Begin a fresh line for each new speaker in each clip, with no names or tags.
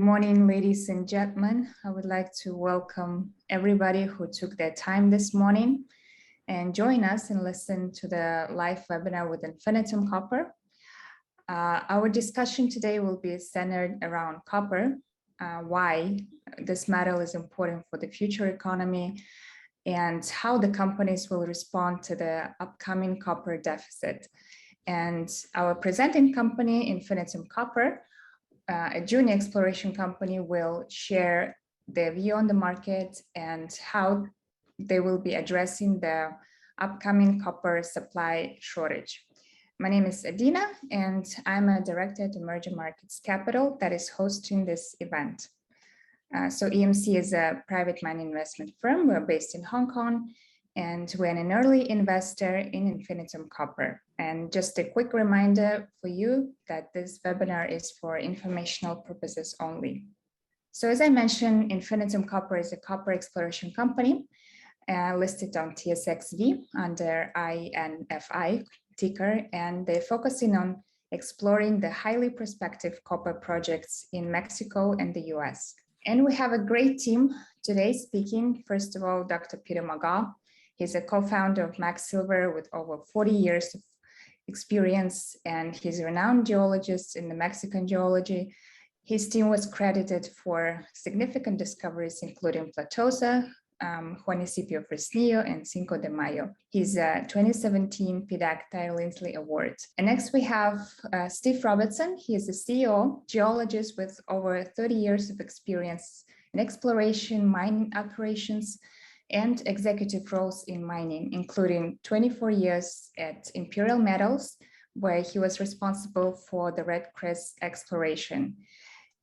morning, ladies and gentlemen. I would like to welcome everybody who took their time this morning and join us and listen to the live webinar with Infinitum Copper. Our discussion today will be centered around copper, why this metal is important for the future economy, and how the companies will respond to the upcoming copper deficit. And our presenting company, Infinitum Copper, a junior exploration company, will share their view on the market and how they will be addressing the upcoming copper supply shortage. My name is Adina, and I'm a director at Emerging Markets Capital that is hosting this event. So EMC is a private mining investment firm. We're based in Hong Kong, and we're an early investor in Infinitum Copper. And just a quick reminder for you that this webinar is for informational purposes only. So as I mentioned, Infinitum Copper is a copper exploration company listed on TSXV under INFI ticker, and they're focusing on exploring the highly prospective copper projects in Mexico and the US. And we have a great team today speaking. First of all, Dr. Peter McGaugh. He's a co-founder of Max Silver with over 40 years of experience, and he's a renowned geologist in the Mexican geology. His team was credited for significant discoveries, including Platosa, Juanicipio Fresnillo, and Cinco de Mayo. He's a 2017 PDAC Ty Lindsley Award. And next we have Steve Robertson. He is a CEO, geologist with over 30 years of experience in exploration, mining operations, and executive roles in mining, including 24 years at Imperial Metals, where he was responsible for the Red Crest exploration.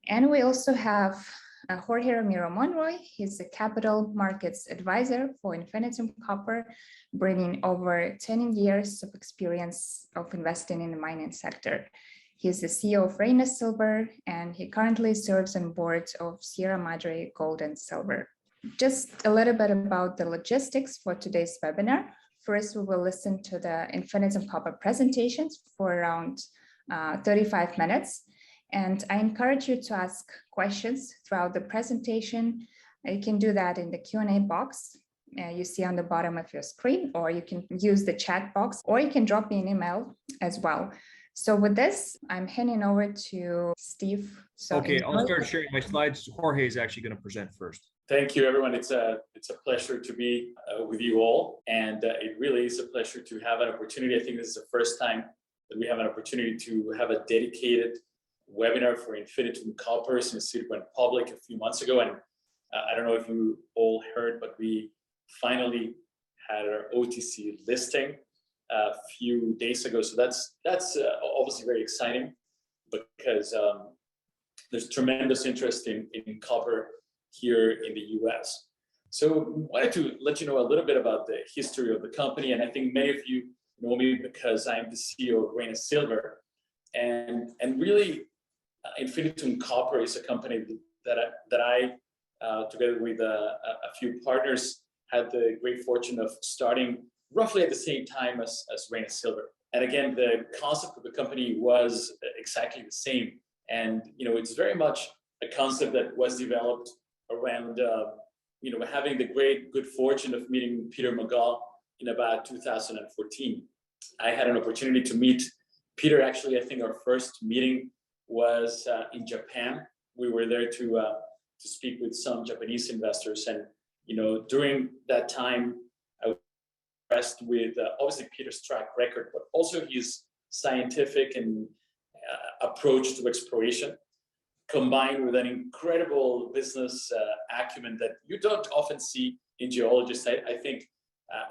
And we also have Jorge Ramiro Monroy. He's a capital markets advisor for Infinitum Copper, bringing over 10 years of experience of investing in the mining sector. He's the CEO of Reina Silver, and he currently serves on board of Sierra Madre Gold and Silver. Just a little bit about the logistics for today's webinar. First, we will listen to the Infinitum Copper presentations for around 35 minutes. And I encourage you to ask questions throughout the presentation. You can do that in the Q&A box you see on the bottom of your screen, or you can use the chat box, or you can drop me an email as well. So with this, I'm handing over to Steve. So
okay, I'll start sharing my slides. Jorge is actually going to present first.
Thank you, everyone. It's a pleasure to be with you all, and it really is a pleasure to have an opportunity. I think this is the first time that we have an opportunity to have a dedicated webinar for Infinitum Copper since it went public a few months ago. And I don't know if you all heard, but we finally had our OTC listing a few days ago. So that's obviously very exciting, because there's tremendous interest in copper here in the US. So I wanted to let you know a little bit about the history of the company. And I think many of you know me because I'm the CEO of Reina Silver. And really, Infinitum Copper is a company that I together with a few partners, had the great fortune of starting roughly at the same time as Reina Silver. And again, the concept of the company was exactly the same. And it's very much a concept that was developed around having the good fortune of meeting Peter McGaugh in about 2014. I had an opportunity to meet Peter. Actually, I think our first meeting was in Japan. We were there to speak with some Japanese investors, and during that time I was impressed with obviously Peter's track record, but also his scientific and approach to exploration, combined with an incredible business acumen that you don't often see in geologists. I think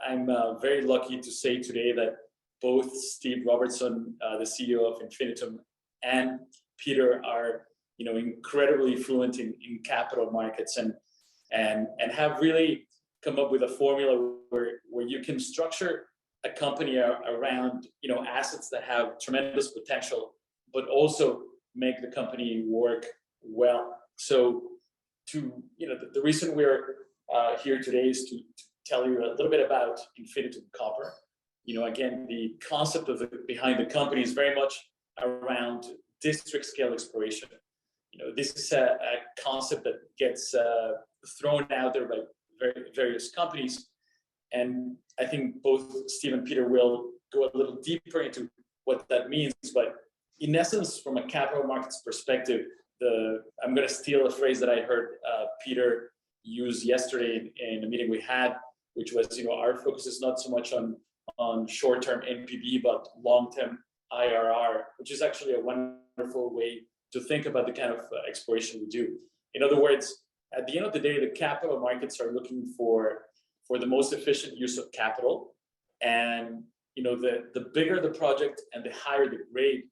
I'm very lucky to say today that both Steve Robertson, the CEO of Infinitum, and Peter are incredibly fluent in capital markets and have really come up with a formula where you can structure a company around assets that have tremendous potential, but also make the company work well. So the reason we're here today is to tell you a little bit about Infinitum Copper. Again, the concept behind the company is very much around district scale exploration. this is a concept that gets thrown out there by various companies. And I think both Steve and Peter will go a little deeper into what that means. But in essence, from a capital markets perspective, I'm going to steal a phrase that I heard Peter use yesterday in a meeting we had, which was, our focus is not so much on short-term NPV, but long-term IRR, which is actually a wonderful way to think about the kind of exploration we do. In other words, at the end of the day, the capital markets are looking for the most efficient use of capital. And the bigger the project and the higher the grade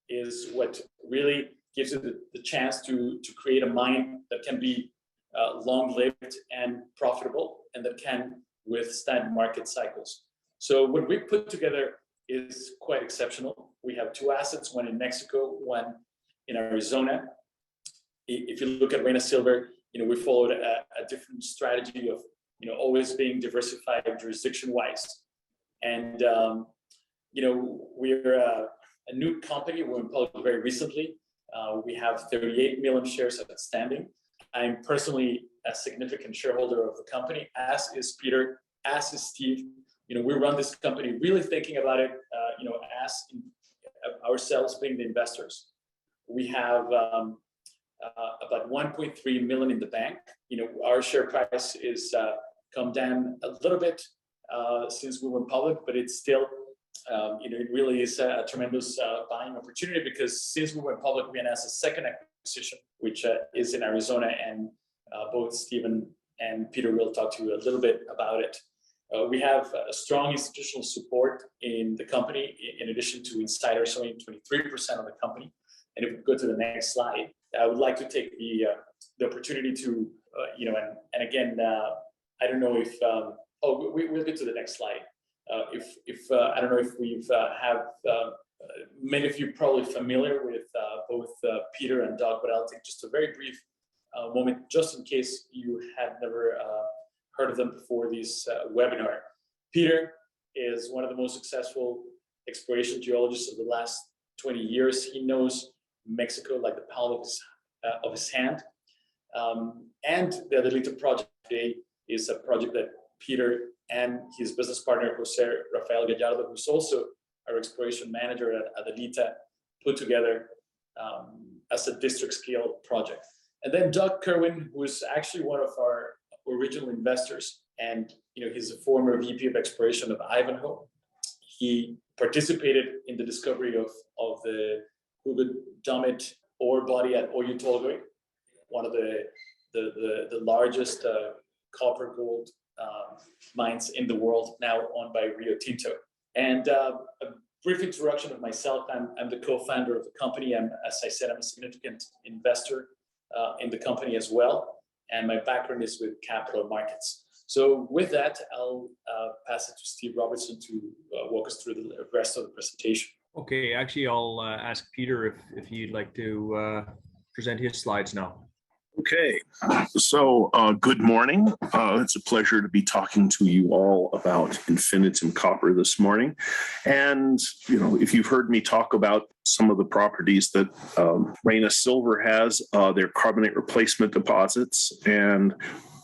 is what really gives you the chance to create a mine that can be long-lived and profitable, and that can withstand market cycles. So what we put together is quite exceptional. We have two assets, one in Mexico, one in Arizona. If you look at Reyna Silver, we followed a different strategy of always being diversified jurisdiction-wise. And we're a new company. We went public very recently. We have 38 million shares outstanding. I'm personally a significant shareholder of the company, as is Peter, as is Steve. We run this company really thinking about it, as ourselves being the investors. We have about 1.3 million in the bank. Our share price is come down a little bit since we went public, but it's still, it really is a tremendous buying opportunity, because since we went public, we announced a second acquisition, which is in Arizona, and both Stephen and Peter will talk to you a little bit about it. We have strong institutional support in the company, in addition to insiders owning 23% of the company. And if we go to the next slide, I would like to take the opportunity to, and again, I don't know if, we'll get to the next slide. If I don't know if we've many of you probably familiar with both Peter and Doug, but I'll take just a very brief moment, just in case you had never heard of them before this webinar. Peter is one of the most successful exploration geologists of the last 20 years. He knows Mexico like the palm of his hand. And the Adelita project today is a project that Peter and his business partner, Jose Rafael Gallardo, who's also our exploration manager at Adelita, put together as a district scale project. And then Doug Kerwin, who is actually one of our original investors, and he's a former VP of exploration of Ivanhoe. He participated in the discovery of the Hugo-Dummit ore body at Oyu Tolgoi, one of the largest copper gold mines in the world, now owned by Rio Tinto. And a brief introduction of myself. I'm the co-founder of the company. As I said, I'm a significant investor in the company as well. And my background is with capital markets. So with that, I'll pass it to Steve Robertson to walk us through the rest of the presentation.
Okay, actually, I'll ask Peter if you'd like to present his slides now.
Okay, so good morning. It's a pleasure to be talking to you all about Infinitum Copper this morning. And, if you've heard me talk about some of the properties that Reyna Silver has, they're carbonate replacement deposits, and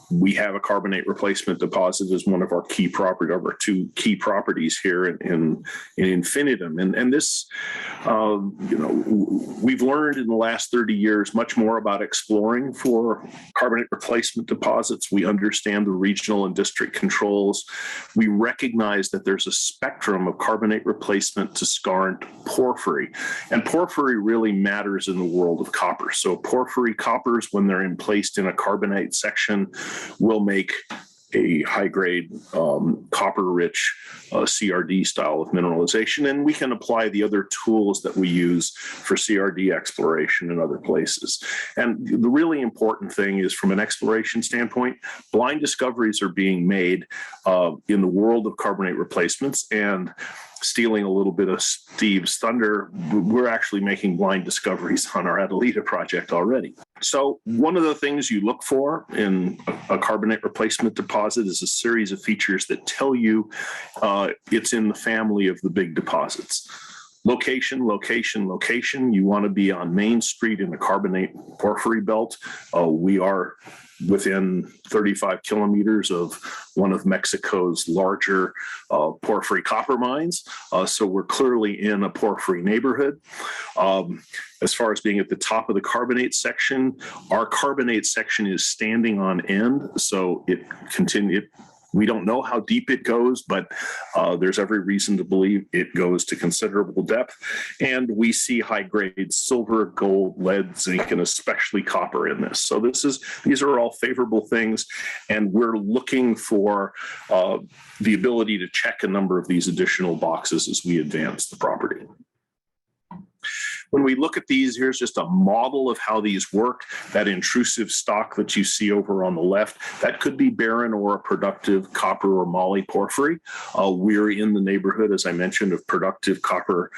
we have a carbonate replacement deposit as one of our key property, of our two key properties here in Infinitum. And this, we've learned in the last 30 years much more about exploring for carbonate replacement deposits. We understand the regional and district controls. We recognize that there's a spectrum of carbonate replacement to skarn to porphyry. And porphyry really matters in the world of copper. So porphyry coppers, when they're placed in a carbonate section, will make a high-grade copper-rich CRD style of mineralization, and we can apply the other tools that we use for CRD exploration in other places. And the really important thing is, from an exploration standpoint, blind discoveries are being made in the world of carbonate replacements. And stealing a little bit of Steve's thunder, we're actually making blind discoveries on our Adelita project already. So one of the things you look for in a carbonate replacement deposit is a series of features that tell you it's in the family of the big deposits. Location, location, location. You want to be on Main Street in the carbonate porphyry belt. We are within 35 kilometers of one of Mexico's larger porphyry copper mines. So we're clearly in a porphyry neighborhood. As far as being at the top of the carbonate section, our carbonate section is standing on end. So it continued. We don't know how deep it goes, but there's every reason to believe it goes to considerable depth. And we see high-grade silver, gold, lead, zinc, and especially copper in this. So these are all favorable things, and we're looking for the ability to check a number of these additional boxes as we advance the property. When we look at these, here's just a model of how these work. That intrusive stock that you see over on the left, that could be barren or a productive copper or moly porphyry. We're in the neighborhood, as I mentioned, of productive copper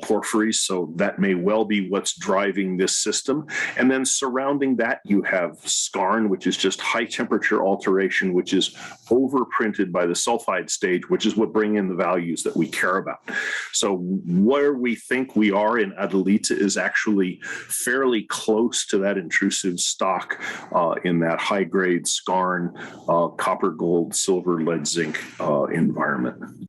porphyries, so that may well be what's driving this system. And then surrounding that, you have skarn, which is just high temperature alteration, which is overprinted by the sulfide stage, which is what bring in the values that we care about. So where we think we are in Adelita is actually fairly close to that intrusive stock in that high-grade skarn, copper, gold, silver, lead, zinc environment.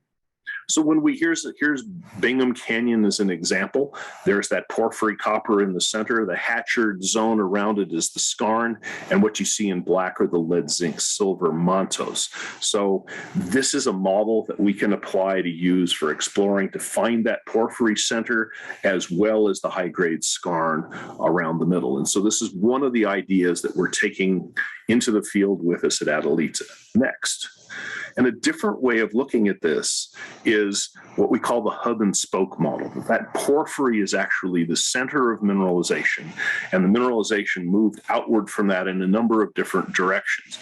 So when here's Bingham Canyon as an example. There's that porphyry copper in the center. The hatchered zone around it is the skarn, and what you see in black are the lead, zinc, silver mantos. So this is a model that we can apply to use for exploring to find that porphyry center as well as the high-grade skarn around the middle. And so this is one of the ideas that we're taking into the field with us at Adelita. Next. And a different way of looking at this is what we call the hub and spoke model. That porphyry is actually the center of mineralization, and the mineralization moved outward from that in a number of different directions.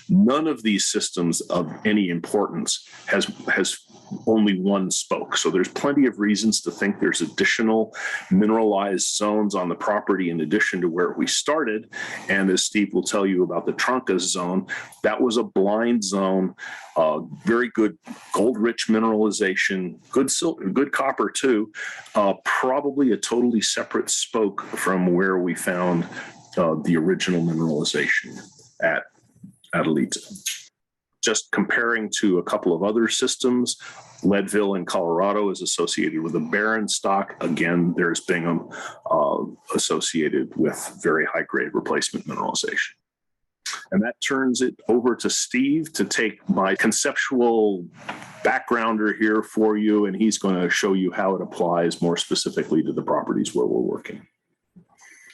None of these systems of any importance has only one spoke. So there's plenty of reasons to think there's additional mineralized zones on the property in addition to where we started. And as Steve will tell you about the Truncas zone, that was a blind zone, very good gold-rich mineralization, good silver, good copper too, probably a totally separate spoke from where we found the original mineralization at Adelita. Just comparing to a couple of other systems, Leadville in Colorado is associated with a barren stock. Again, there's Bingham associated with very high-grade replacement mineralization. And that turns it over to Steve to take my conceptual backgrounder here for you, and he's going to show you how it applies more specifically to the properties where we're working.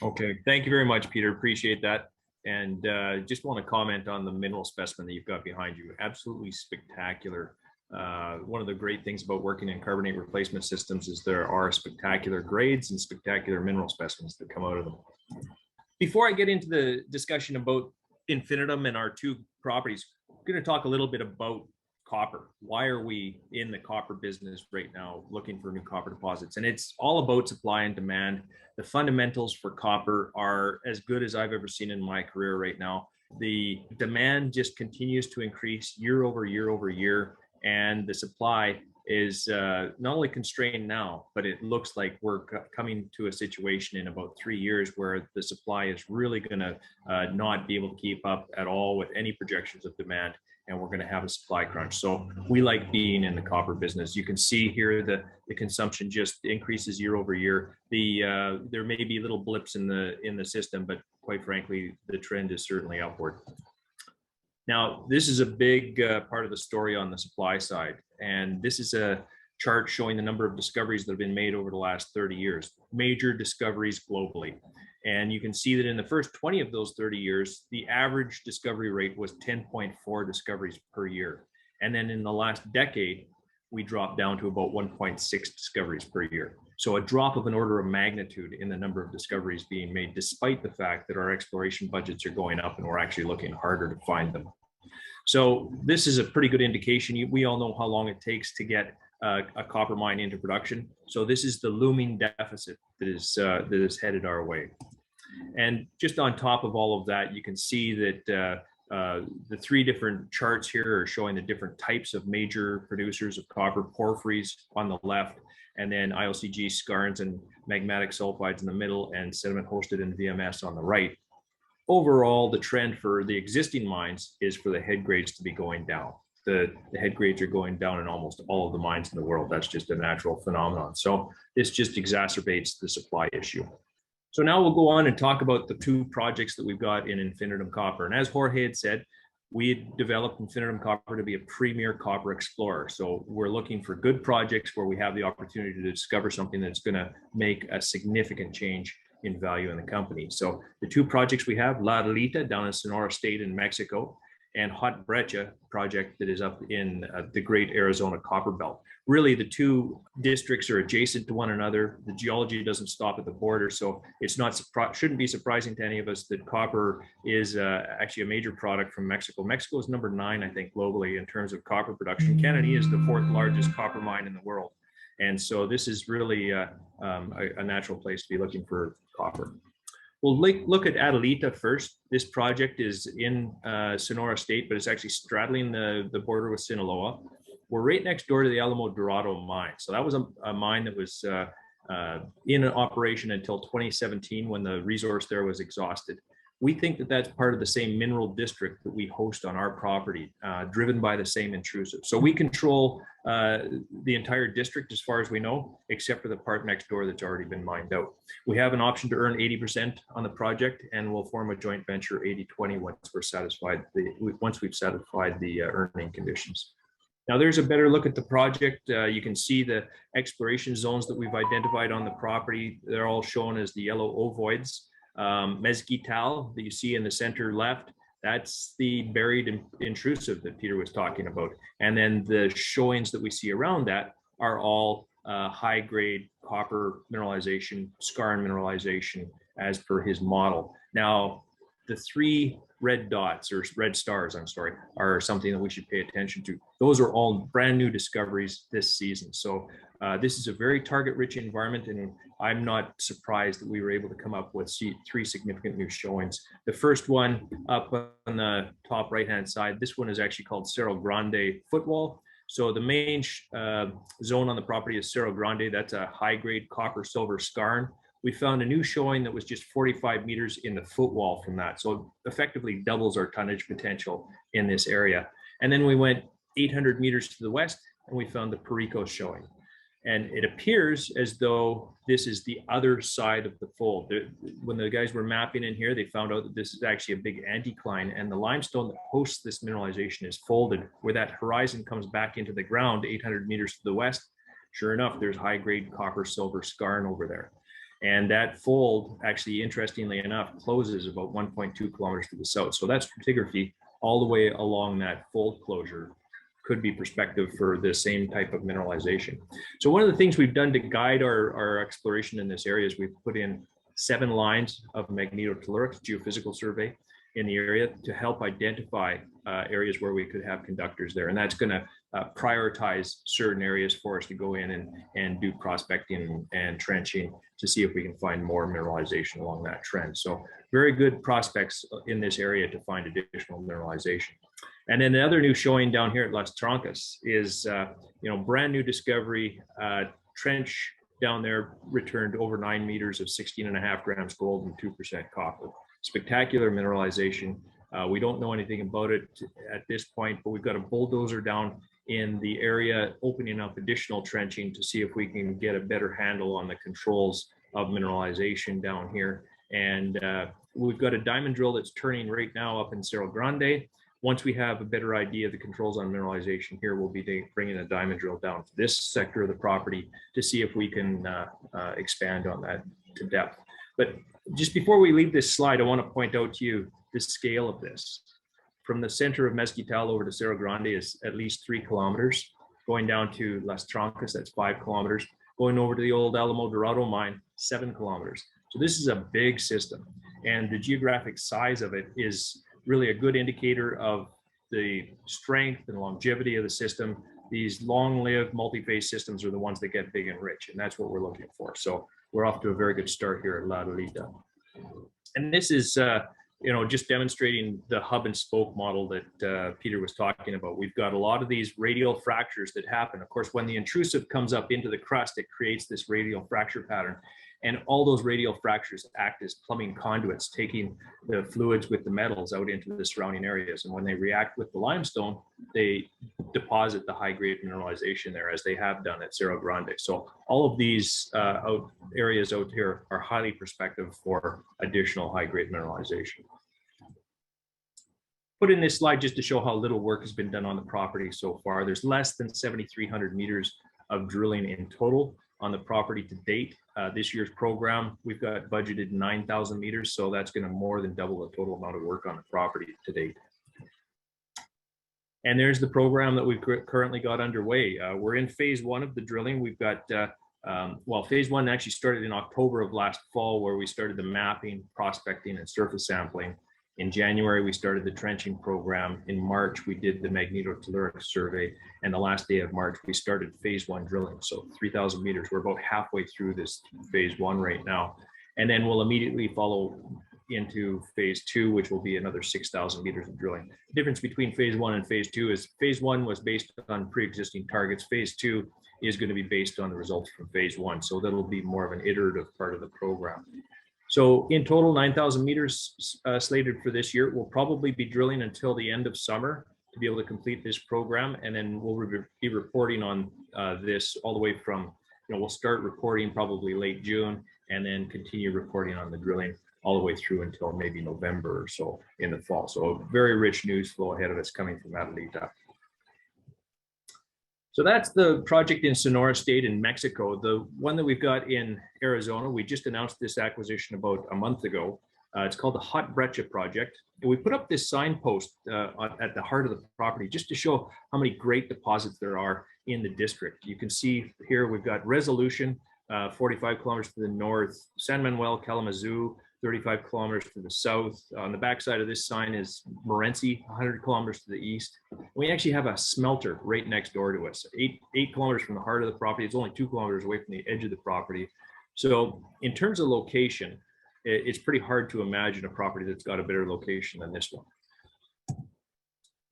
Okay, thank you very much, Peter. Appreciate that. And just want to comment on the mineral specimen that you've got behind you. Absolutely spectacular. One of the great things about working in carbonate replacement systems is there are spectacular grades and spectacular mineral specimens that come out of them. Before I get into the discussion about Infinitum and our two properties, we're going to talk a little bit about copper. Why are we in the copper business right now looking for new copper deposits? And it's all about supply and demand. The fundamentals for copper are as good as I've ever seen in my career right now. The demand just continues to increase year over year over year, and the supply is not only constrained now, but it looks like we're coming to a situation in about 3 years where the supply is really going to not be able to keep up at all with any projections of demand, and we're going to have a supply crunch. So we like being in the copper business. You can see here the consumption just increases year over year. There may be little blips in the system, but quite frankly, the trend is certainly upward. Now, this is a big part of the story on the supply side, and this is a chart showing the number of discoveries that have been made over the last 30 years, major discoveries globally. And you can see that in the first 20 of those 30 years, the average discovery rate was 10.4 discoveries per year. And then in the last decade, we dropped down to about 1.6 discoveries per year. So a drop of an order of magnitude in the number of discoveries being made, despite the fact that our exploration budgets are going up and we're actually looking harder to find them. So this is a pretty good indication. We all know how long it takes to get a copper mine into production. So this is the looming deficit that is headed our way. And just on top of all of that, you can see that the three different charts here are showing the different types of major producers of copper, porphyries on the left, and then IOCG skarns and magmatic sulfides in the middle, and sediment hosted in VMS on the right. Overall, the trend for the existing mines is for the head grades to be going down. The head grades are going down in almost all of the mines in the world. That's just a natural phenomenon. So this just exacerbates the supply issue. So now we'll go on and talk about the two projects that we've got in Infinitum Copper. And as Jorge had said, we developed Infinitum Copper to be a premier copper explorer. So we're looking for good projects where we have the opportunity to discover something that's going to make a significant change in value in the company. So the two projects we have, La Adelita down in Sonora State in Mexico, and Hot Breccia project that is up in the Great Arizona Copper Belt. Really, the two districts are adjacent to one another. The geology doesn't stop at the border, so it's not shouldn't be surprising to any of us that copper is actually a major product from Mexico. Mexico is number 9, I think, globally in terms of copper production. Canada is the 4th largest copper mine in the world, and so this is really a natural place to be looking for copper. We'll look at Adelita first. This project is in Sonora State, but it's actually straddling the border with Sinaloa. We're right next door to the Alamo Dorado mine. So that was a mine that was in operation until 2017 when the resource there was exhausted. We think that that's part of the same mineral district that we host on our property, driven by the same intrusive. So we control the entire district as far as we know, except for the part next door that's already been mined out. We have an option to earn 80% on the project, and we'll form a joint venture 80-20 once we've satisfied the earning conditions. Now there's a better look at the project. You can see the exploration zones that we've identified on the property. They're all shown as the yellow ovoids. Mezquital that you see in the center left, that's the buried intrusive that Peter was talking about. And then the showings that we see around that are all high grade copper mineralization, skarn mineralization as per his model. Now, the 3 red dots, or red stars, I'm sorry, are something that we should pay attention to. Those are all brand new discoveries this season. So this is a very target rich environment, and I'm not surprised that we were able to come up with 3 significant new showings. The first one up on the top right hand side, this one is actually called Cerro Grande footwall. So the main zone on the property is Cerro Grande. That's a high grade copper silver skarn. We found a new showing that was just 45 meters in the footwall from that. So effectively doubles our tonnage potential in this area. And then we went 800 meters to the west and we found the Perico showing. And it appears as though this is the other side of the fold. When the guys were mapping in here, they found out that this is actually a big anticline, and the limestone that hosts this mineralization is folded. Where that horizon comes back into the ground 800 meters to the west, sure enough, there's high grade copper silver skarn over there. And that fold, actually, interestingly enough, closes about 1.2 kilometers to the south. So that stratigraphy all the way along that fold closure could be prospective for the same type of mineralization. So one of the things we've done to guide our exploration in this area is we've put in 7 lines of magnetotelluric geophysical survey in the area to help identify areas where we could have conductors there. And that's going to prioritize certain areas for us to go in and do prospecting and trenching to see if we can find more mineralization along that trend. So very good prospects in this area to find additional mineralization. And then the other new showing down here at Las Trancas is, brand new discovery, trench down there returned over 9 meters of 16.5 grams gold and 2% copper. Spectacular mineralization. We don't know anything about it at this point, but we've got a bulldozer down in the area opening up additional trenching to see if we can get a better handle on the controls of mineralization down here. And we've got a diamond drill that's turning right now up in Cerro Grande. Once we have a better idea of the controls on mineralization here, we'll be bringing a diamond drill down to this sector of the property to see if we can expand on that to depth. But just before we leave this slide, I want to point out to you the scale of this. From the center of Mezquital over to Cerro Grande is at least 3 kilometers. Going down to Las Trancas, that's 5 kilometers. Going over to the old Alamo Dorado mine, 7 kilometers. So this is a big system. And the geographic size of it is really a good indicator of the strength and longevity of the system. These long-lived multi-phase systems are the ones that get big and rich, and that's what we're looking for. So we're off to a very good start here at La Adelita. And this is just demonstrating the hub and spoke model that Peter was talking about. We've got a lot of these radial fractures that happen. Of course, when the intrusive comes up into the crust, it creates this radial fracture pattern. And all those radial fractures act as plumbing conduits, taking the fluids with the metals out into the surrounding areas. And when they react with the limestone, they deposit the high-grade mineralization there, as they have done at Cerro Grande. So all of these areas out here are highly prospective for additional high-grade mineralization. Put in this slide just to show how little work has been done on the property so far. There's less than 7,300 meters of drilling in total on the property to date. This year's program, we've got budgeted 9,000 meters, so that's going to more than double the total amount of work on the property to date. And there's the program that we've currently got underway. We're in phase 1 of the drilling. We've got, well, phase 1 actually started in October of last fall, where we started the mapping, prospecting, and surface sampling. In January, we started the trenching program. In March, we did the magnetotelluric survey. And the last day of March, we started phase 1 drilling. So 3,000 meters. We're about halfway through this phase 1 right now. And then we'll immediately follow into phase 2, which will be another 6,000 meters of drilling. The difference between phase 1 and phase 2 is phase 1 was based on pre-existing targets. Phase 2 is going to be based on the results from phase 1. So that'll be more of an iterative part of the program. So in total, 9,000 meters slated for this year. We'll probably be drilling until the end of summer to be able to complete this program. And then we'll be reporting on this all the way from, we'll start reporting probably late June and then continue reporting on the drilling all the way through until maybe November or so in the fall. So a very rich news flow ahead of us coming from Adelita. So that's the project in Sonora State in Mexico. The one that we've got in Arizona, we just announced this acquisition about a month ago. It's called the Hot Breccia project. And we put up this signpost at the heart of the property just to show how many great deposits there are in the district. You can see here we've got Resolution, 45 kilometers to the north, San Manuel, Kalamazoo, 35 kilometers to the south. On the backside of this sign is Morenci, 100 kilometers to the east. We actually have a smelter right next door to us, 8 kilometers from the heart of the property. It's only 2 kilometers away from the edge of the property. So in terms of location, it's pretty hard to imagine a property that's got a better location than this one.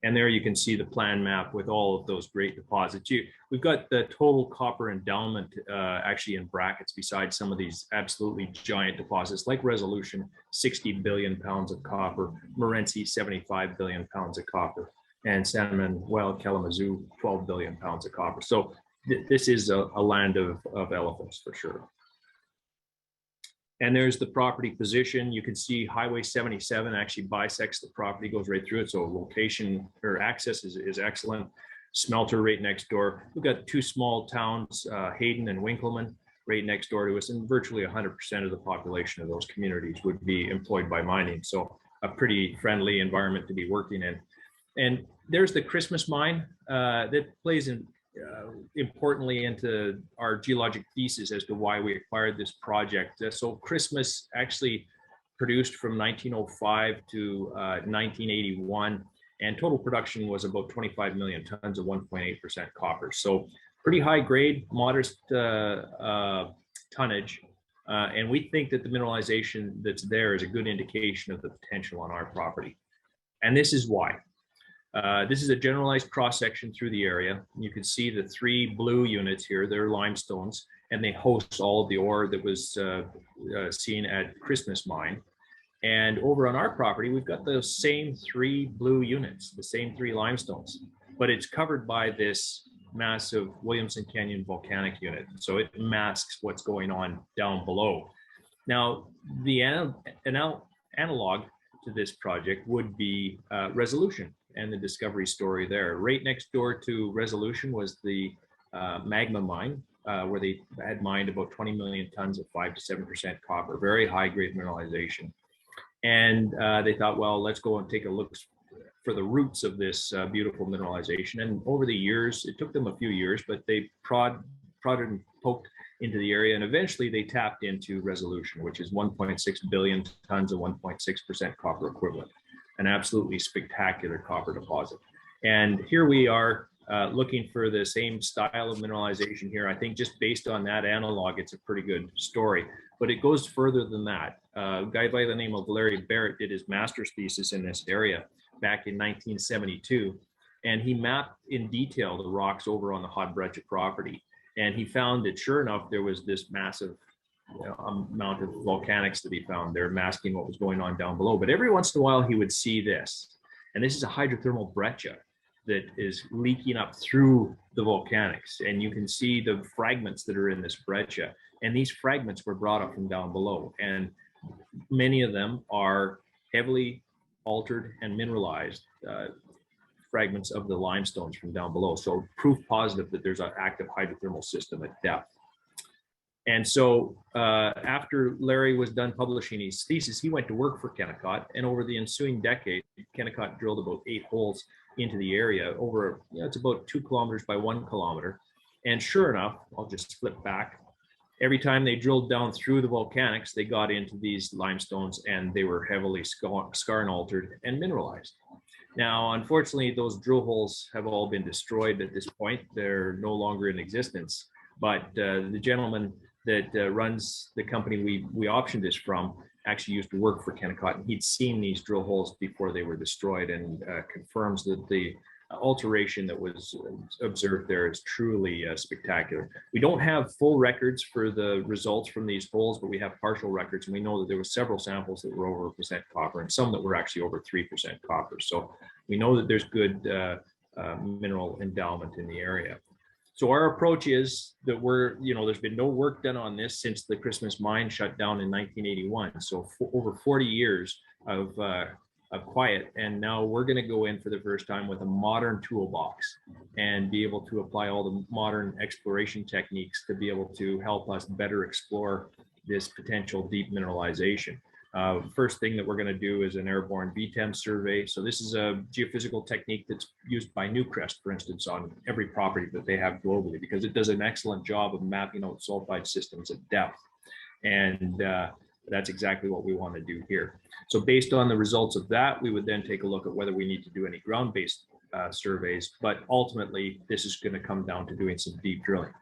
And there you can see the plan map with all of those great deposits. We've got the total copper endowment actually in brackets beside some of these absolutely giant deposits like Resolution, 60 billion pounds of copper, Morenci, 75 billion pounds of copper, and San Manuel, Kalamazoo, 12 billion pounds of copper. So this is a land of elephants for sure. And there's the property position. You can see Highway 77 actually bisects the property, goes right through it. So location or access is excellent. Smelter right next door. We've got 2 small towns, Hayden and Winkleman, right next door to us. And virtually 100% of the population of those communities would be employed by mining. So a pretty friendly environment to be working in. And there's the Christmas mine that plays in importantly into our geologic thesis as to why we acquired this project. So Christmas actually produced from 1905 to 1981, and total production was about 25 million tons of 1.8% copper. So pretty high grade, modest tonnage. And we think that the mineralization that's there is a good indication of the potential on our property. And this is why. This is a generalized cross-section through the area. You can see the 3 blue units here. They're limestones, and they host all of the ore that was seen at Christmas Mine. And over on our property, we've got those same 3 blue units, the same 3 limestones, but it's covered by this massive Williamson Canyon volcanic unit. So it masks what's going on down below. Now, the analog to this project would be Resolution and the discovery story there. Right next door to Resolution was the magma mine, where they had mined about 20 million tons of 5 to 7% copper, very high grade mineralization. And they thought, well, let's go and take a look for the roots of this beautiful mineralization. And over the years, it took them a few years, but they prodded and poked into the area, and eventually they tapped into Resolution, which is 1.6 billion tons of 1.6% copper equivalent. An absolutely spectacular copper deposit. And here we are looking for the same style of mineralization here. I think just based on that analog, it's a pretty good story, but it goes further than that. A guy by the name of Larry Barrett did his master's thesis in this area back in 1972. And he mapped in detail the rocks over on the Hot Breccia property. And he found that sure enough, there was this massive amount of volcanics that he found there masking what was going on down below. But every once in a while, he would see this. And this is a hydrothermal breccia that is leaking up through the volcanics. And you can see the fragments that are in this breccia. And these fragments were brought up from down below. And many of them are heavily altered and mineralized fragments of the limestones from down below. So proof positive that there's an active hydrothermal system at depth. And so after Larry was done publishing his thesis, he went to work for Kennecott. And over the ensuing decade, Kennecott drilled about 8 holes into the area over, it's about 2 kilometers by 1 kilometer. And sure enough, I'll just flip back. Every time they drilled down through the volcanics, they got into these limestones and they were heavily skarn altered and mineralized. Now, unfortunately, those drill holes have all been destroyed at this point. They're no longer in existence. But the gentleman that runs the company we optioned this from actually used to work for Kennecott, and he'd seen these drill holes before they were destroyed, and confirms that the alteration that was observed there is truly spectacular. We don't have full records for the results from these holes, but we have partial records, and we know that there were several samples that were over 1% copper and some that were actually over 3% copper. So we know that there's good mineral endowment in the area. So our approach is that there's been no work done on this since the Christmas mine shut down in 1981. So over 40 years of quiet, and now we're going to go in for the first time with a modern toolbox and be able to apply all the modern exploration techniques to be able to help us better explore this potential deep mineralization. First thing that we're going to do is an airborne VTEM survey. So this is a geophysical technique that's used by Newcrest, for instance, on every property that they have globally, because it does an excellent job of mapping out sulfide systems at depth. And that's exactly what we want to do here. So based on the results of that, we would then take a look at whether we need to do any ground-based surveys, but ultimately this is going to come down to doing some deep drilling.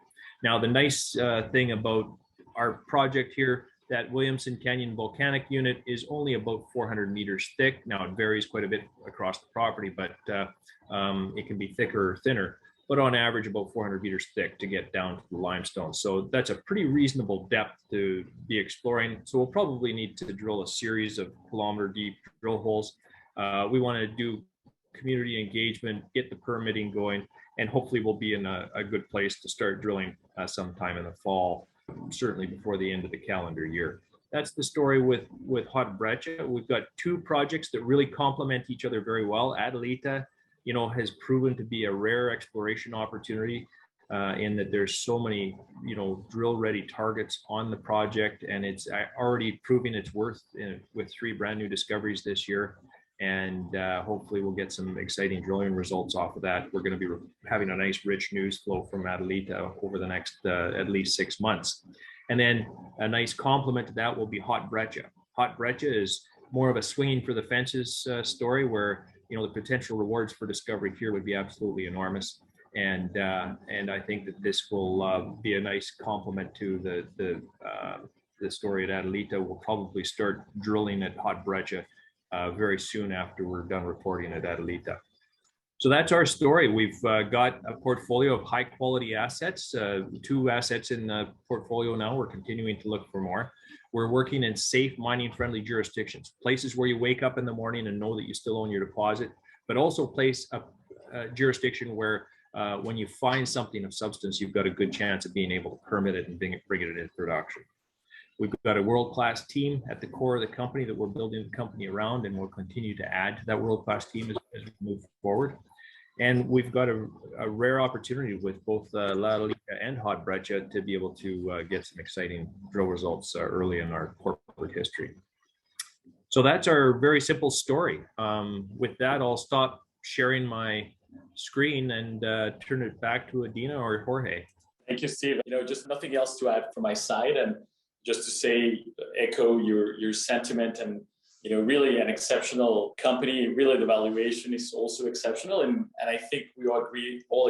Now, the nice thing about our project here, that Williamson Canyon volcanic unit is only about 400 meters thick. Now it varies quite a bit across the property, but it can be thicker or thinner, but on average about 400 meters thick to get down to the limestone. So that's a pretty reasonable depth to be exploring. So we'll probably need to drill a series of kilometer deep drill holes. We want to do community engagement, get the permitting going, and hopefully we'll be in a good place to start drilling sometime in the fall, certainly before the end of the calendar year. That's the story with Hot Breccia. We've got 2 projects that really complement each other very well. Adelita, has proven to be a rare exploration opportunity in that there's so many, drill-ready targets on the project, and it's already proving its worth with 3 brand new discoveries this year. And hopefully we'll get some exciting drilling results off of that. We're going to be having a nice rich news flow from Adelita over the next at least 6 months. And then a nice complement to that will be Hot Breccia. Hot Breccia is more of a swinging for the fences story where, the potential rewards for discovery here would be absolutely enormous. And I think that this will be a nice complement to the story at Adelita. We'll probably start drilling at Hot Breccia very soon after we're done reporting at Adelita. So that's our story. We've got a portfolio of high quality assets, 2 assets in the portfolio now. We're continuing to look for more. We're working in safe mining friendly jurisdictions, places where you wake up in the morning and know that you still own your deposit, but also a jurisdiction where when you find something of substance, you've got a good chance of being able to permit it and bring it into production. We've got a world-class team at the core of the company that we're building the company around, and we'll continue to add to that world-class team as we move forward. And we've got a rare opportunity with both La Adelita and Hot Breccia to be able to get some exciting drill results early in our corporate history. So that's our very simple story. With that, I'll stop sharing my screen and turn it back to Adina or Jorge.
Thank you, Steve. Just nothing else to add from my side, and just to say, echo your sentiment, and really an exceptional company. Really, the valuation is also exceptional, and I think we all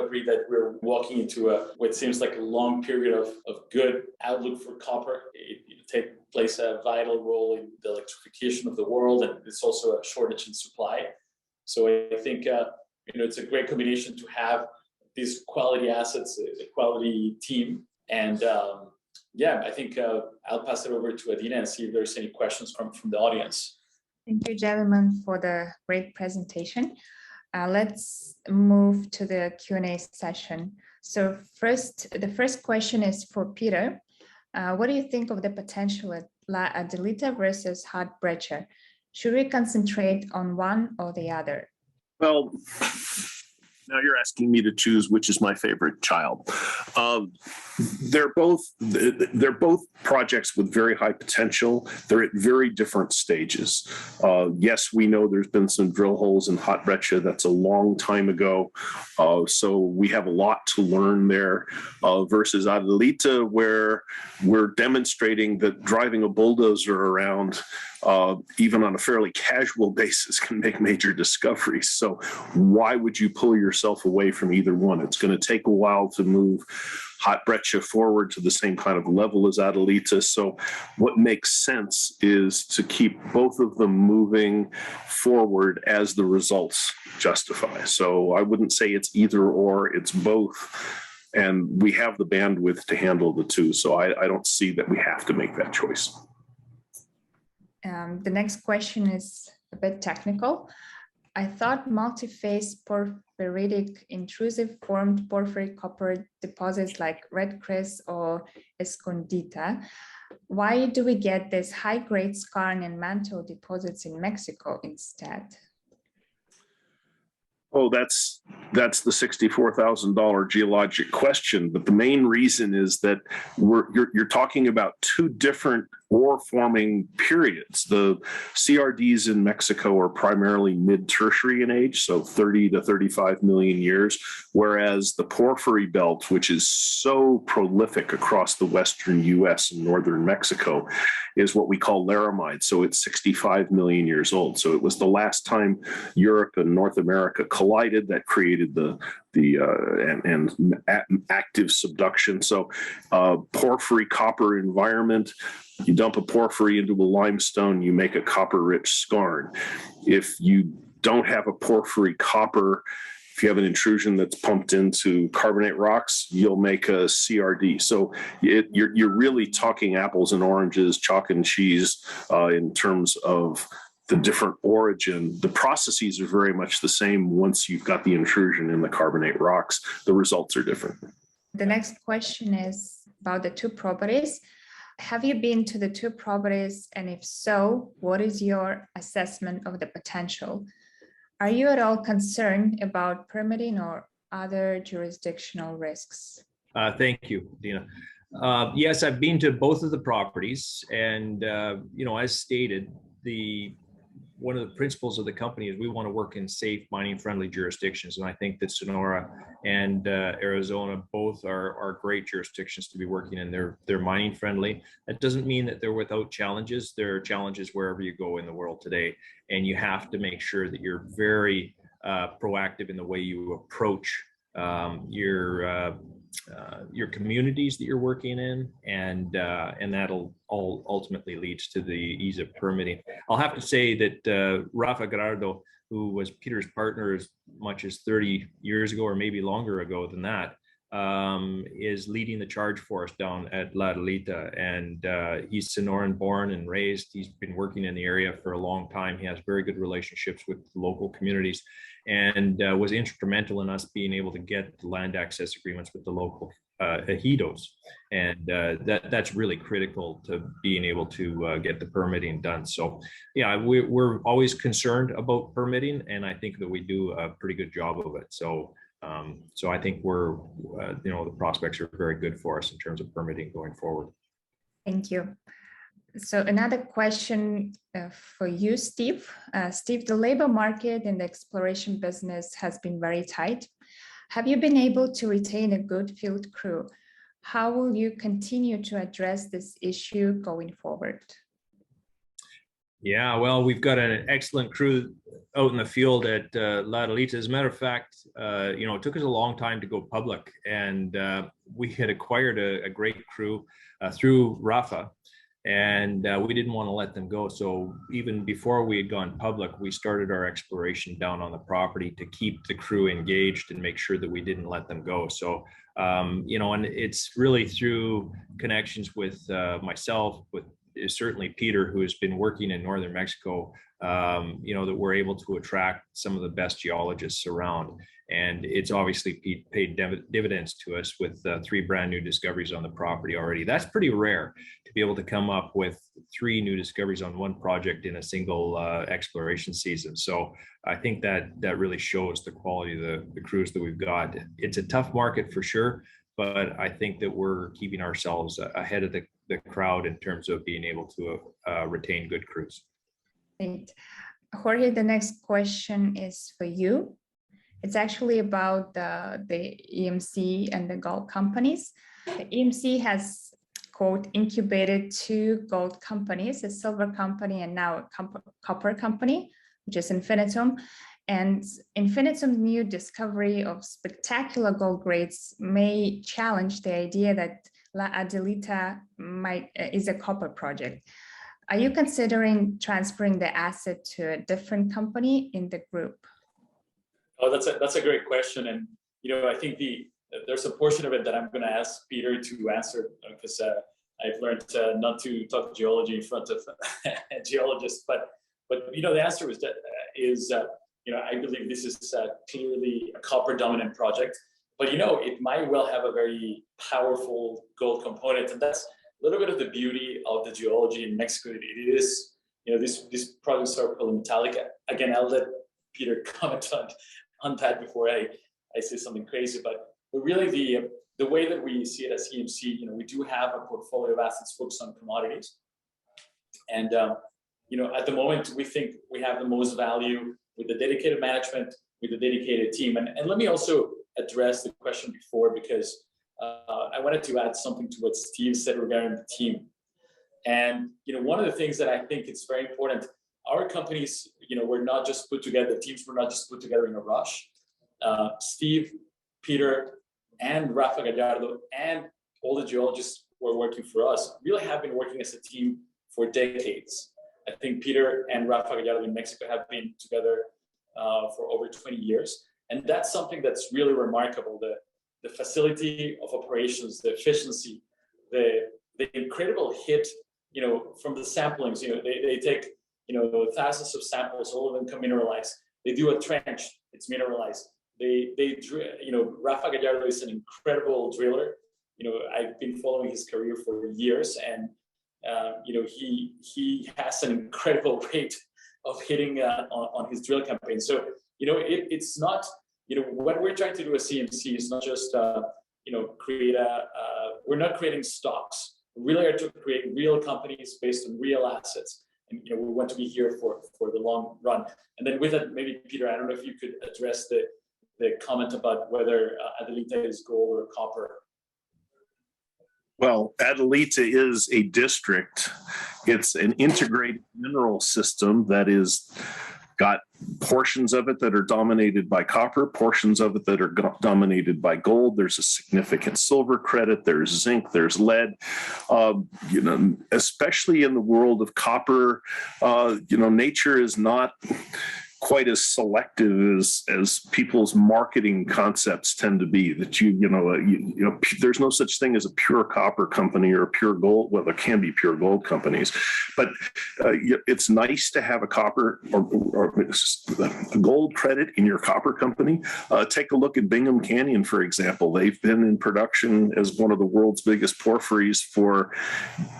agree that we're walking into what seems like a long period of good outlook for copper. It takes place a vital role in the electrification of the world, and it's also a shortage in supply. So I think it's a great combination to have these quality assets, a quality team, and I think I'll pass it over to Adina and see if there's any questions from the audience.
Thank you, gentlemen, for the great presentation. Let's move to the Q&A session. So the first question is for Peter. What do you think of the potential at Adelita versus Hot Breccia? Should we concentrate on one or the other?
Well, now you're asking me to choose which is my favorite child. They're both projects with very high potential. They're at very different stages. Yes, we know there's been some drill holes in Hot Breccia. That's a long time ago. So we have a lot to learn there versus Adelita, where we're demonstrating that driving a bulldozer around even on a fairly casual basis can make major discoveries. So why would you pull yourself away from either one? It's going to take a while to move Hot Breccia forward to the same kind of level as Adelita. So what makes sense is to keep both of them moving forward as the results justify. So I wouldn't say it's either or, it's both. And we have the bandwidth to handle the two. So I don't see that we have to make that choice.
The next question is a bit technical. I thought multi-phase porphyritic intrusive formed porphyry copper deposits like Red Chris or Escondida. Why do we get these high-grade skarn and mantle deposits in Mexico instead?
Oh, that's the $64,000 geologic question. But the main reason is that you're talking about two different ore forming periods. The CRDs in Mexico are primarily mid-tertiary in age, so 30 to 35 million years, whereas the porphyry belt, which is so prolific across the western US and northern Mexico, is what we call laramide. So it's 65 million years old. So it was the last time Europe and North America collided that created the active subduction. So porphyry copper environment, you dump a porphyry into a limestone, you make a copper-rich skarn. If you don't have a porphyry copper, if you have an intrusion that's pumped into carbonate rocks, you'll make a CRD. So you're really talking apples and oranges, chalk and cheese in terms of the different origin. The processes are very much the same once you've got the intrusion in the carbonate rocks. The results are different.
The next question is about the two properties. Have you been to the two properties? And if so, what is your assessment of the potential? Are you at all concerned about permitting or other jurisdictional risks?
Thank you, Dina. Yes, I've been to both of the properties, and as stated, one of the principles of the company is we want to work in safe, mining-friendly jurisdictions, and I think that Sonora and Arizona both are great jurisdictions to be working in. They're mining-friendly. That doesn't mean that they're without challenges. There are challenges wherever you go in the world today, and you have to make sure that you're very proactive in the way you approach your communities that you're working in, and that'll all ultimately leads to the ease of permitting. I'll have to say that Rafa Gerardo, who was Peter's partner as much as 30 years ago or maybe longer ago than that, is leading the charge for us down at La Adelita, and he's Sonoran born and raised. He's been working in the area for a long time. He has very good relationships with local communities, and was instrumental in us being able to get the land access agreements with the local ejidos, and that's really critical to being able to get the permitting done. So yeah, we're always concerned about permitting, and I think that we do a pretty good job of it. So I think the prospects are very good for us in terms of permitting going forward.
Thank you. So another question for you, Steve. Steve, the labor market in the exploration business has been very tight. Have you been able to retain a good field crew? How will you continue to address this issue going forward?
Yeah, well, we've got an excellent crew out in the field at La Adelita. As a matter of fact, it took us a long time to go public, and we had acquired a great crew through Rafa, and we didn't want to let them go. So even before we had gone public, we started our exploration down on the property to keep the crew engaged and make sure that we didn't let them go. So, and it's really through connections with myself, with certainly Peter, who has been working in northern Mexico, that we're able to attract some of the best geologists around. And it's obviously paid dividends to us with 3 brand new discoveries on the property already. That's pretty rare to be able to come up with 3 new discoveries on one project in a single exploration season. So I think that really shows the quality of the crews that we've got. It's a tough market for sure, but I think that we're keeping ourselves ahead of the crowd in terms of being able to retain good crews.
Great. Jorge, the next question is for you. It's actually about the EMC and the gold companies. The EMC has, quote, incubated 2 gold companies, a silver company and now a copper company, which is Infinitum. And Infinitum's new discovery of spectacular gold grades may challenge the idea that La Adelita is a copper project. Are you considering transferring the asset to a different company in the group?
Oh, that's a great question, and I think there's a portion of it that I'm going to ask Peter to answer, because I've learned not to talk geology in front of geologists. But the answer is I believe this is clearly a copper dominant project, but it might well have a very powerful gold component, and that's a little bit of the beauty of the geology in Mexico. It is, these projects are polymetallic. Again, I'll let Peter comment on that before I say something crazy, but really the way that we see it as EMC, we do have a portfolio of assets focused on commodities, and at the moment we think we have the most value with the dedicated management, with the dedicated team. And let me also address the question before, because I wanted to add something to what Steve said regarding the team. And one of the things that I think it's very important, our companies, were not just put together, the teams were not just put together in a rush. Steve, Peter, and Rafa Gallardo, and all the geologists who are working for us really have been working as a team for decades. I think Peter and Rafa Gallardo in Mexico have been together for over 20 years. And that's something that's really remarkable. The facility of operations, the efficiency, the incredible hit, from the samplings. They take, thousands of samples, all of them come mineralized. They do a trench, it's mineralized. They drill, Rafa Gallardo is an incredible driller. I've been following his career for years, and he has an incredible rate of hitting on his drill campaign. So it's not, what we're trying to do at CMC is not just create we're not creating stocks. We really are to create real companies based on real assets, and we want to be here for the long run. And then with that, maybe Peter, I don't know if you could address the comment about whether Adelita is gold or copper.
Well, Adelita is a district. It's an integrated mineral system that is got portions of it that are dominated by copper, portions of it that are dominated by gold. There's a significant silver credit, there's zinc, there's lead. Especially in the world of copper, nature is not quite as selective as people's marketing concepts tend to be. That there's no such thing as a pure copper company or a pure gold. Well, there can be pure gold companies, but it's nice to have a copper or a gold credit in your copper company. Take a look at Bingham Canyon, for example. They've been in production as one of the world's biggest porphyries for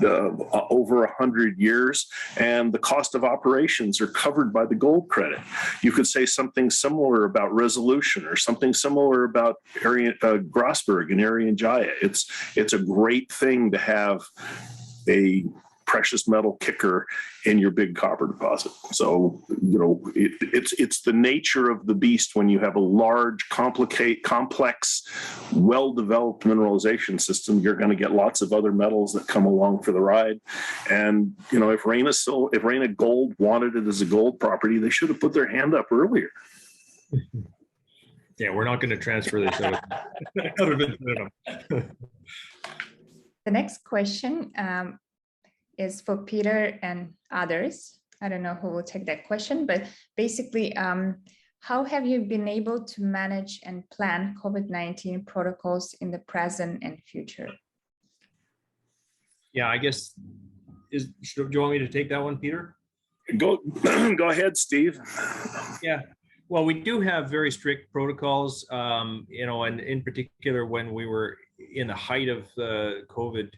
over 100 years, and the cost of operations are covered by the gold credit. You could say something similar about Resolution, or something similar about Grosberg and Arian Jaya. It's a great thing to have a precious metal kicker in your big copper deposit. So, it's the nature of the beast when you have a large, complex, well-developed mineralization system. You're going to get lots of other metals that come along for the ride. And, if Reyna Gold wanted it as a gold property, they should have put their hand up earlier.
Yeah, we're not going to transfer this out of Infinitum.
The next question is for Peter and others. I don't know who will take that question, but basically, how have you been able to manage and plan COVID-19 protocols in the present and future?
Yeah, I guess, do you want me to take that one, Peter?
Go ahead, Steve.
Yeah. Well, we do have very strict protocols, and in particular, when we were in the height of COVID,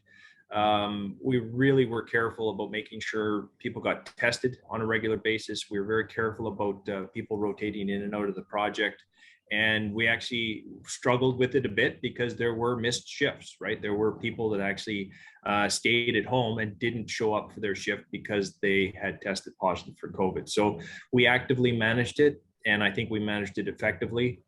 we really were careful about making sure people got tested on a regular basis. We were very careful about people rotating in and out of the project. And we actually struggled with it a bit because there were missed shifts, right? There were people that actually stayed at home and didn't show up for their shift because they had tested positive for COVID. So we actively managed it. And I think we managed it effectively.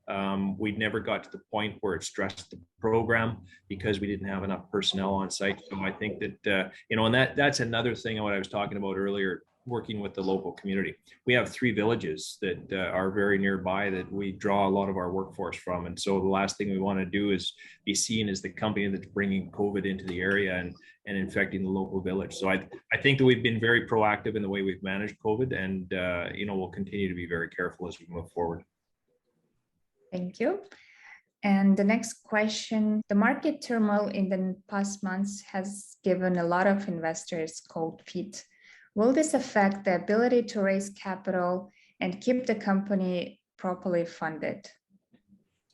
We never got to the point where it stressed the program because we didn't have enough personnel on site. So I think that, and that's another thing what I was talking about earlier, working with the local community. We have 3 villages that are very nearby that we draw a lot of our workforce from. And so the last thing we want to do is be seen as the company that's bringing COVID into the area and infecting the local village. So I think that we've been very proactive in the way we've managed COVID, and we'll continue to be very careful as we move forward.
Thank you. And the next question, the market turmoil in the past months has given a lot of investors cold feet. Will this affect the ability to raise capital and keep the company properly funded?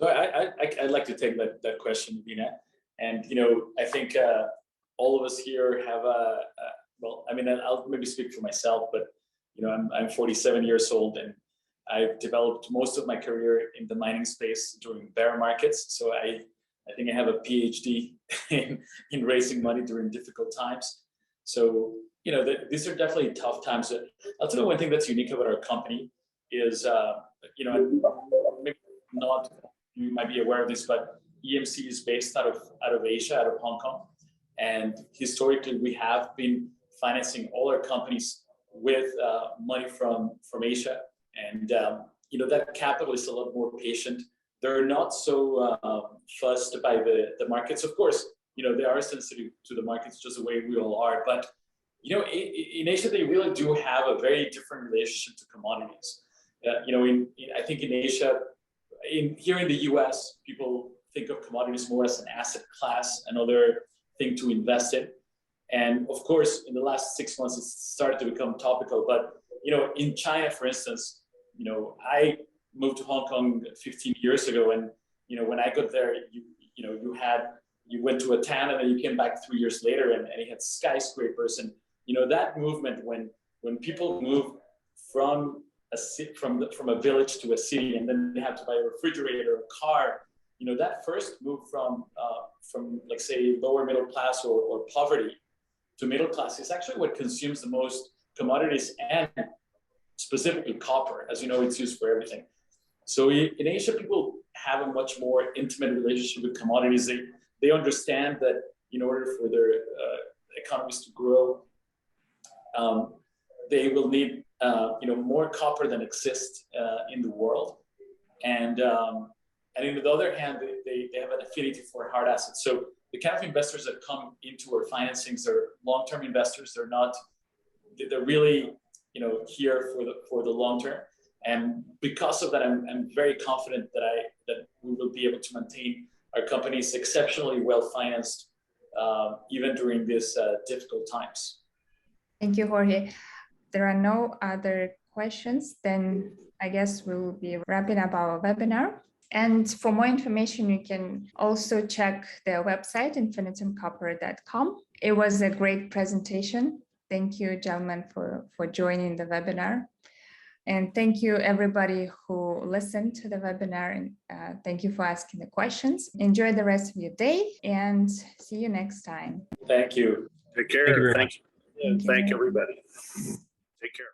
So I'd like to take that question, Vina. And, I think all of us here have I'll maybe speak for myself, but, I'm 47 years old and I've developed most of my career in the mining space during bear markets. So I think I have a PhD in raising money during difficult times. So, these are definitely tough times. I'll tell you one thing that's unique about our company is, maybe not, you might be aware of this, but EMC is based out of Asia, out of Hong Kong. And historically, we have been financing all our companies with money from Asia. And, that capital is a lot more patient. They're not so fussed by the markets. Of course, they are sensitive to the markets just the way we all are. But in Asia, they really do have a very different relationship to commodities. I think in Asia, here in the US, people think of commodities more as an asset class, another thing to invest in. And of course, in the last 6 months, it's started to become topical. But, in China, for instance, I moved to Hong Kong 15 years ago. And, when I got there, you went to a town and then you came back 3 years later and you had skyscrapers. And, that movement when people move from a village to a city and then they have to buy a refrigerator, a car, that first move from like say lower middle class or poverty to middle class is actually what consumes the most commodities and specifically copper. As you know, it's used for everything. So in Asia, people have a much more intimate relationship with commodities. They understand that in order for their economies to grow, they will need more copper than exists in the world. And on the other hand, they have an affinity for hard assets. So the kind of investors that come into our financings are long-term investors. They're really here for the long term. And because of that, I'm very confident that we will be able to maintain our companies exceptionally well financed, even during these difficult times.
Thank you, Jorge. There are no other questions. Then I guess we will be wrapping up our webinar. And for more information, you can also check their website, infinitumcopper.com. It was a great presentation. Thank you, gentlemen, for joining the webinar. And thank you, everybody who listened to the webinar. And thank you for asking the questions. Enjoy the rest of your day and see you next time.
Thank you.
Take care.
Thank you very much.
And
Thank you.
thank everybody. Take care.